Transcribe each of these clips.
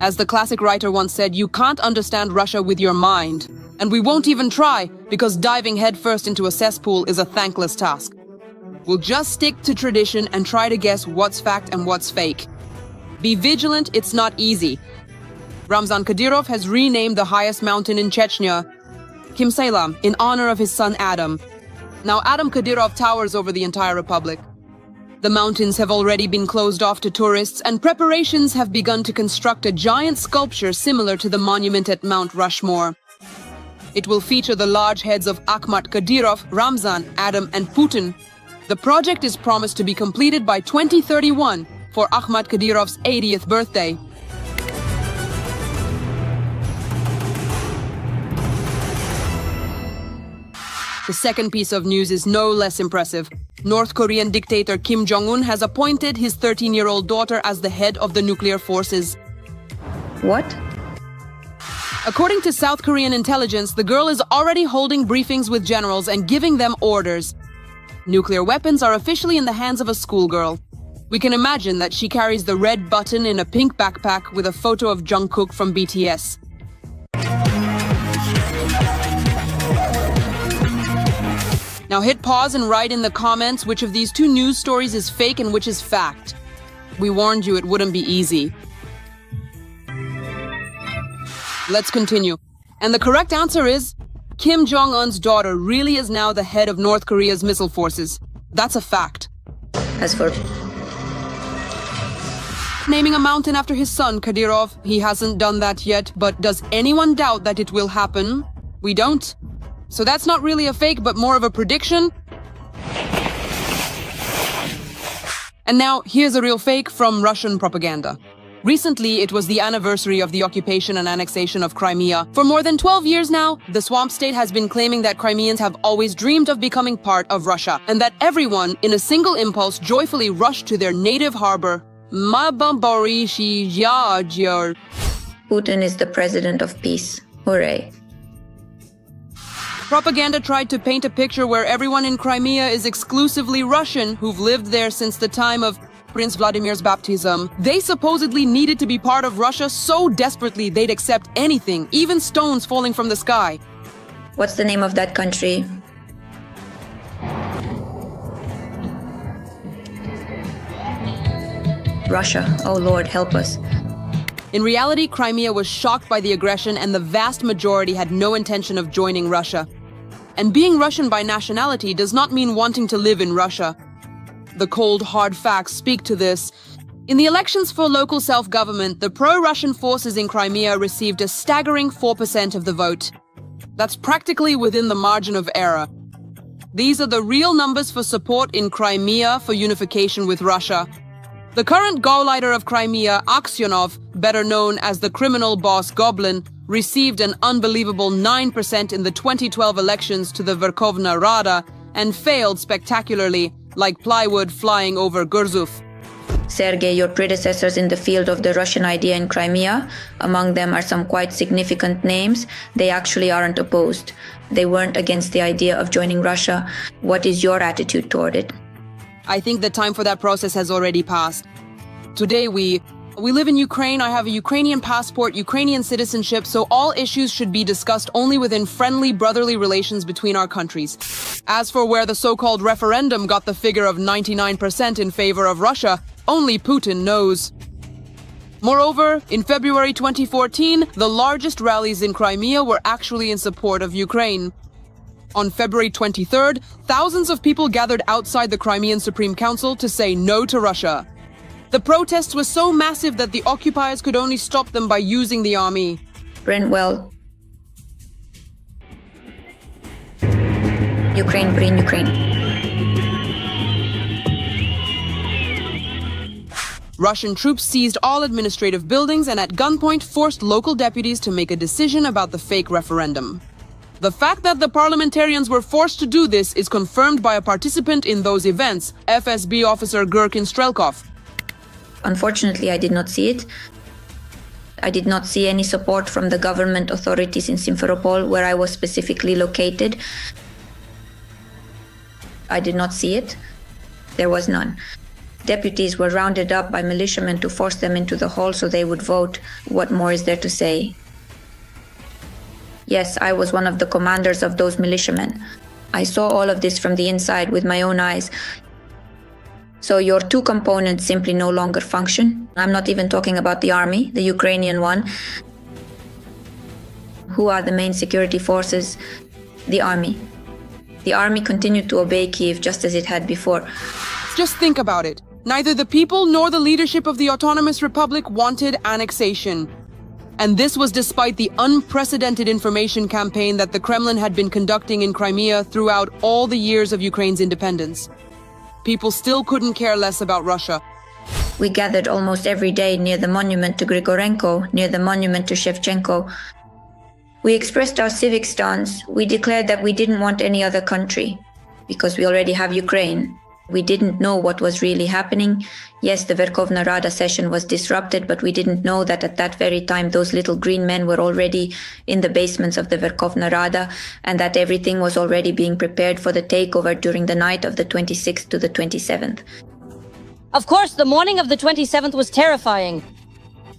As the classic writer once said, you can't understand Russia with your mind. And we won't even try, because diving headfirst into a cesspool is a thankless task. We'll just stick to tradition and try to guess what's fact and what's fake. Be vigilant, it's not easy. Ramzan Kadyrov has renamed the highest mountain in Chechnya, Kimsaylam, in honor of his son Adam. Now Adam Kadyrov towers over the entire republic. The mountains have already been closed off to tourists, and preparations have begun to construct a giant sculpture similar to the monument at Mount Rushmore. It will feature the large heads of Akhmat Kadyrov, Ramzan, Adam, and Putin. The project is promised to be completed by 2031 for Akhmat Kadyrov's 80th birthday. The second piece of news is no less impressive. North Korean dictator Kim Jong Un has appointed his 13-year-old daughter as the head of the nuclear forces. What? According to South Korean intelligence, the girl is already holding briefings with generals and giving them orders. Nuclear weapons are officially in the hands of a schoolgirl. We can imagine that she carries the red button in a pink backpack with a photo of Jungkook from BTS. Now hit pause and write in the comments which of these two news stories is fake and which is fact. We warned you it wouldn't be easy. Let's continue. And the correct answer is, Kim Jong Un's daughter really is now the head of North Korea's missile forces. That's a fact. As for naming a mountain after his son, Kadyrov, he hasn't done that yet, but does anyone doubt that it will happen? We don't. So that's not really a fake, but more of a prediction. And now, here's a real fake from Russian propaganda. Recently, it was the anniversary of the occupation and annexation of Crimea. For more than 12 years now, the swamp state has been claiming that Crimeans have always dreamed of becoming part of Russia, and that everyone, in a single impulse, joyfully rushed to their native harbor. Putin is the president of peace. Hooray. Propaganda tried to paint a picture where everyone in Crimea is exclusively Russian, who've lived there since the time of Prince Vladimir's baptism. They supposedly needed to be part of Russia so desperately they'd accept anything, even stones falling from the sky. What's the name of that country? Russia. Oh Lord, help us. In reality, Crimea was shocked by the aggression, and the vast majority had no intention of joining Russia. And being Russian by nationality does not mean wanting to live in Russia. The cold, hard facts speak to this. In the elections for local self-government, the pro-Russian forces in Crimea received a staggering 4% of the vote. That's practically within the margin of error. These are the real numbers for support in Crimea for unification with Russia. The current Gauleiter of Crimea, Aksyonov, better known as the criminal boss Goblin, received an unbelievable 9% in the 2012 elections to the Verkhovna Rada and failed spectacularly, like plywood flying over Gurzuf. Sergei, your predecessors in the field of the Russian idea in Crimea, among them are some quite significant names. They actually aren't opposed. They weren't against the idea of joining Russia. What is your attitude toward it? I think the time for that process has already passed. Today we live in Ukraine. I have a Ukrainian passport, Ukrainian citizenship, so all issues should be discussed only within friendly, brotherly relations between our countries. As for where the so-called referendum got the figure of 99% in favor of Russia, only Putin knows. Moreover, in February 2014, the largest rallies in Crimea were actually in support of Ukraine. On February 23rd, thousands of people gathered outside the Crimean Supreme Council to say no to Russia. The protests were so massive that the occupiers could only stop them by using the army. Well, Ukraine, bring Ukraine. Russian troops seized all administrative buildings and at gunpoint forced local deputies to make a decision about the fake referendum. The fact that the parliamentarians were forced to do this is confirmed by a participant in those events, FSB officer Gherkin Strelkov. Unfortunately, I did not see it. I did not see any support from the government authorities in Simferopol, where I was specifically located. I did not see it. There was none. Deputies were rounded up by militiamen to force them into the hall so they would vote. What more is there to say? Yes, I was one of the commanders of those militiamen. I saw all of this from the inside with my own eyes. So your two components simply no longer function. I'm not even talking about the army, the Ukrainian one. Who are the main security forces? The army. The army continued to obey Kyiv just as it had before. Just think about it. Neither the people nor the leadership of the Autonomous Republic wanted annexation. And this was despite the unprecedented information campaign that the Kremlin had been conducting in Crimea throughout all the years of Ukraine's independence. People still couldn't care less about Russia. We gathered almost every day near the monument to Grigorenko, near the monument to Shevchenko. We expressed our civic stance. We declared that we didn't want any other country, because we already have Ukraine. We didn't know what was really happening. Yes, the Verkhovna Rada session was disrupted, but we didn't know that at that very time those little green men were already in the basements of the Verkhovna Rada, and that everything was already being prepared for the takeover during the night of the 26th to the 27th. Of course, the morning of the 27th was terrifying.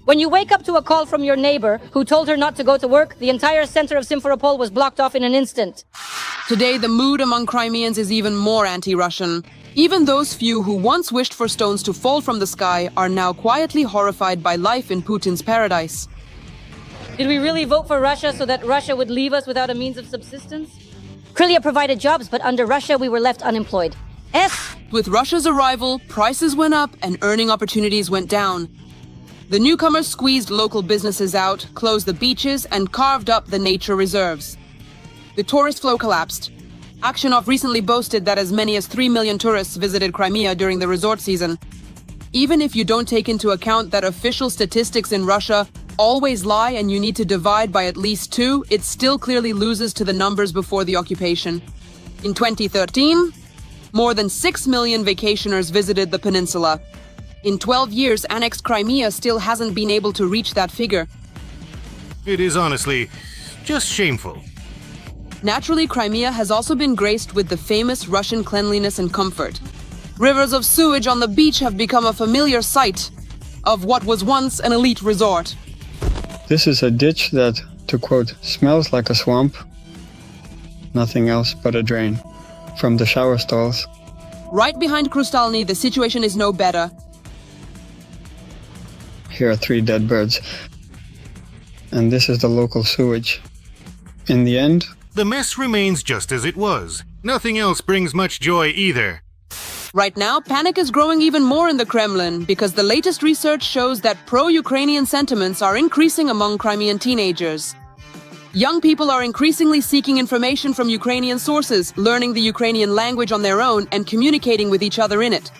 When you wake up to a call from your neighbor who told her not to go to work, the entire center of Simferopol was blocked off in an instant. Today, the mood among Crimeans is even more anti-Russian. Even those few who once wished for stones to fall from the sky are now quietly horrified by life in Putin's paradise. Did we really vote for Russia so that Russia would leave us without a means of subsistence? Crimea provided jobs, but under Russia we were left unemployed. With Russia's arrival, prices went up and earning opportunities went down. The newcomers squeezed local businesses out, closed the beaches, and carved up the nature reserves. The tourist flow collapsed. Aksionov recently boasted that as many as 3 million tourists visited Crimea during the resort season. Even if you don't take into account that official statistics in Russia always lie and you need to divide by at least 2, it still clearly loses to the numbers before the occupation. In 2013, more than 6 million vacationers visited the peninsula. In 12 years, annexed Crimea still hasn't been able to reach that figure. It is honestly just shameful. Naturally, Crimea has also been graced with the famous Russian cleanliness and comfort. Rivers of sewage on the beach have become a familiar sight of what was once an elite resort. This is a ditch that, to quote, smells like a swamp. Nothing else but a drain. From the shower stalls. Right behind Krustalny, the situation is no better. Here are 3 dead birds. And this is the local sewage. In the end, the mess remains just as it was. Nothing else brings much joy either. Right now, panic is growing even more in the Kremlin because the latest research shows that pro-Ukrainian sentiments are increasing among Crimean teenagers. Young people are increasingly seeking information from Ukrainian sources, learning the Ukrainian language on their own and communicating with each other in it.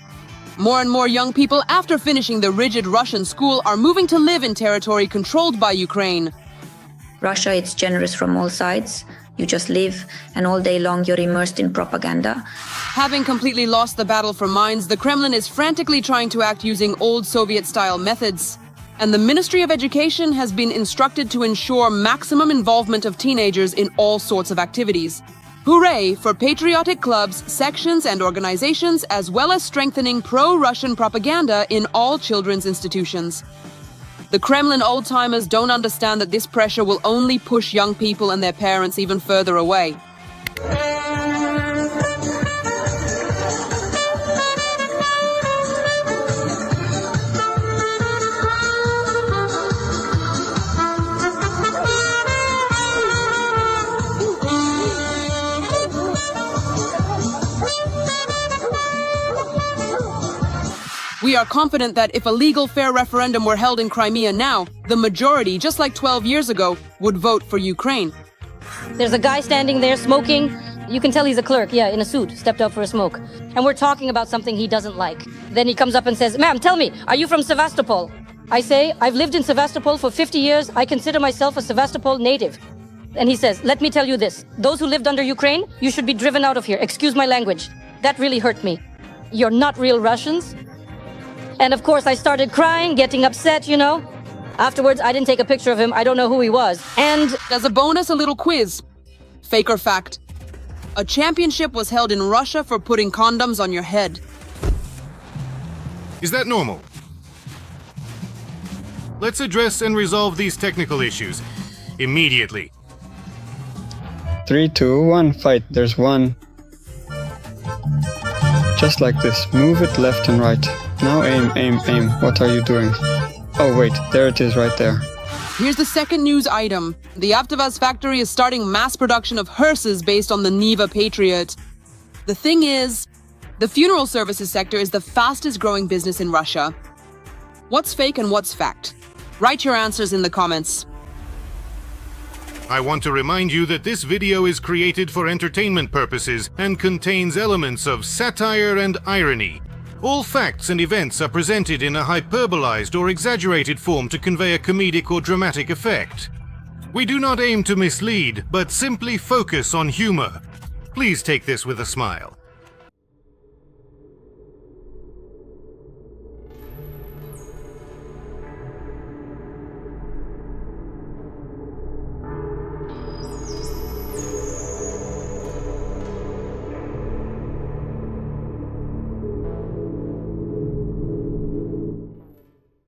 More and more young people, after finishing the rigid Russian school, are moving to live in territory controlled by Ukraine. Russia, it's generous from all sides. You just live, and all day long you're immersed in propaganda. Having completely lost the battle for minds, the Kremlin is frantically trying to act using old Soviet-style methods. And the Ministry of Education has been instructed to ensure maximum involvement of teenagers in all sorts of activities. Hooray for patriotic clubs, sections, and organizations, as well as strengthening pro-Russian propaganda in all children's institutions. The Kremlin old-timers don't understand that this pressure will only push young people and their parents even further away. We are confident that if a legal, fair referendum were held in Crimea now, the majority, just like 12 years ago, would vote for Ukraine. There's a guy standing there smoking. You can tell he's a clerk, yeah, in a suit, stepped out for a smoke. And we're talking about something he doesn't like. Then he comes up and says, "Ma'am, tell me, are you from Sevastopol?" I say, "I've lived in Sevastopol for 50 years. I consider myself a Sevastopol native." And he says, "Let me tell you this. Those who lived under Ukraine, you should be driven out of here. Excuse my language." That really hurt me. You're not real Russians. And of course, I started crying, getting upset, you know. Afterwards, I didn't take a picture of him. I don't know who he was. And as a bonus, a little quiz. Fake or fact? A championship was held in Russia for putting condoms on your head. Is that normal? Let's address and resolve these technical issues immediately. 3, 2, 1, fight. There's one. Just like this. Move it left and right. Now aim, aim, aim. What are you doing? Oh wait, there it is right there. Here's the second news item. The FactVS factory is starting mass production of hearses based on the Neva Patriot. The thing is, the funeral services sector is the fastest growing business in Russia. What's fake and what's fact? Write your answers in the comments. I want to remind you that this video is created for entertainment purposes and contains elements of satire and irony. All facts and events are presented in a hyperbolized or exaggerated form to convey a comedic or dramatic effect. We do not aim to mislead, but simply focus on humor. Please take this with a smile.